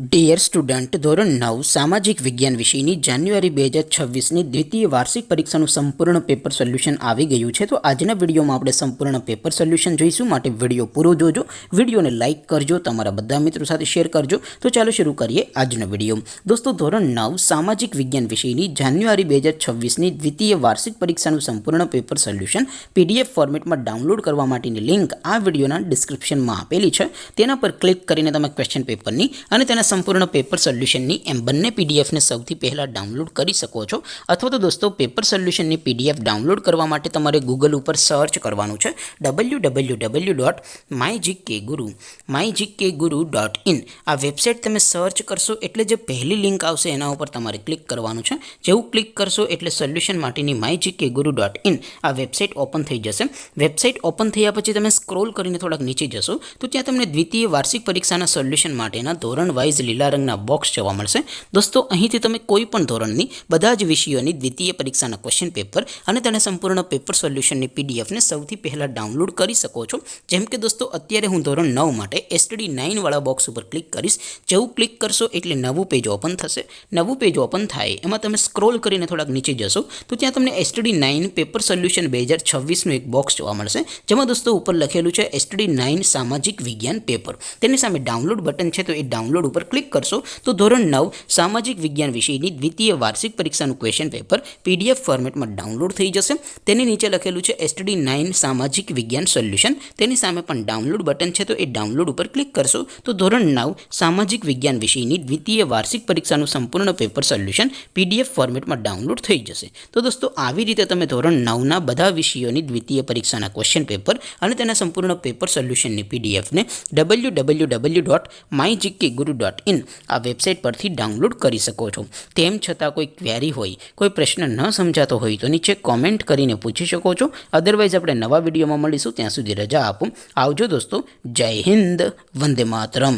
Dear student, ધોરણ 9 સામાજિક વિજ્ઞાન વિષયની જાન્યુઆરી 2026ની દ્વિતીય વાર્ષિક પરીક્ષાનું સંપૂર્ણ પેપર સોલ્યુશન આવી ગયું છે. તો આજના વિડીયોમાં આપણે સંપૂર્ણ પેપર સોલ્યુશન જોઈશું. માટે વિડીયો પૂરો જોજો, વિડીયોને લાઇક કરજો, તમારા બધા મિત્રો સાથે શેર કરજો. તો ચાલો શરૂ કરીએ આજનો વિડીયો. દોસ્તો, ધોરણ 9 સામાજિક વિજ્ઞાન વિષયની જાન્યુઆરી 2026ની દ્વિતીય વાર્ષિક પરીક્ષાનું સંપૂર્ણ પેપર સોલ્યુશન પીડીએફ ફોર્મેટમાં ડાઉનલોડ કરવા માટેની લિંક આ વિડીયોના ડિસ્ક્રિપ્શનમાં આપેલી છે. તેના પર ક્લિક કરીને તમે ક્વેશ્ચન પેપરની અને તેના સંપૂર્ણ પેપર સોલ્યુશનની એમ બંને પીડીએફને સૌથી પહેલાં ડાઉનલોડ કરી શકો છો. અથવા તો દોસ્તો, પેપર સોલ્યુશનની પીડીએફ ડાઉનલોડ કરવા માટે તમારે ગૂગલ ઉપર સર્ચ કરવાનું છે www.mygkguru.in. આ વેબસાઇટ તમે સર્ચ કરશો એટલે જે પહેલી લિંક આવશે એના ઉપર તમારે ક્લિક કરવાનું છે. જેવું ક્લિક કરશો એટલે સોલ્યુશન માટેની mygkguru.in આ વેબસાઇટ ઓપન થઈ જશે. વેબસાઇટ ઓપન થયા પછી તમે સ્ક્રોલ કરીને થોડાક નીચે જશો તો ત્યાં તમને દ્વિતીય વાર્ષિક પરીક્ષાના સોલ્યુશન માટેના ધોરણ વાઇઝ લીલા રંગના બોક્સ જોવા મળશે. દોસ્તો, અહીંથી તમે કોઈ પણ ધોરણની બધા જ વિષયોની દ્વિતીય પરીક્ષાના ક્વેશ્ચન પેપર અને તેના સંપૂર્ણ પેપર સોલ્યુશનની પીડીએફને સૌથી પહેલાં ડાઉનલોડ કરી શકો છો. જેમ કે દોસ્તો, અત્યારે હું ધોરણ 9 માટે STD9 વાળા બોક્સ ઉપર ક્લિક કરીશ. જેવું ક્લિક કરશો એટલે નવું પેજ ઓપન થશે. નવું પેજ ઓપન થાય એમાં તમે સ્ક્રોલ કરીને થોડાક નીચે જશો તો ત્યાં તમને STD9 પેપર સોલ્યુશન 2026નું એક બોક્સ જોવા મળશે. જેમાં દોસ્તો ઉપર લખેલું છે STD9 સામાજિક વિજ્ઞાન પેપર. તેની સામે ડાઉનલોડ બટન છે, તો એ ડાઉનલોડ ઉપર ક્લિક કરશો તો ધોરણ 9 સામાજિક વિજ્ઞાન વિષયની દ્વિતીય વાર્ષિક પરીક્ષાનું ક્વેશ્ચન પેપર પીડીએફ ફોર્મેટમાં ડાઉનલોડ થઈ જશે. તેની નીચે લખેલું છે STD9 સામાજિક વિજ્ઞાન સોલ્યુશન. તેની સામે પણ ડાઉનલોડ બટન છે, તો એ ડાઉનલોડ ઉપર ક્લિક કરશો તો ધોરણ 9 સામાજિક વિજ્ઞાન વિષયની દ્વિતીય વાર્ષિક પરીક્ષાનું સંપૂર્ણ પેપર સોલ્યુશન પીડીએફ ફોર્મેટમાં ડાઉનલોડ થઈ જશે. તો દોસ્તો, આવી રીતે તમે ધોરણ 9ના બધા વિષયોની દ્વિતીય પરીક્ષાના ક્વેશ્ચન પેપર અને તેના સંપૂર્ણ પેપર સોલ્યુશનની પીડીએફને www.mygkguru.in આ વેબસાઇટ પરથી ડાઉનલોડ કરી શકો છો. તેમ છતાં કોઈ ક્વેરી હોય, કોઈ પ્રશ્ન ન સમજાતો હોય તો નીચે કોમેન્ટ કરીને પૂછી શકો છો. અદરવાઇઝ આપણે નવા વિડીયોમાં મળીશું. ત્યાં સુધી રજા આપો. આવજો દોસ્તો. જય હિન્દ. વંદે માતરમ.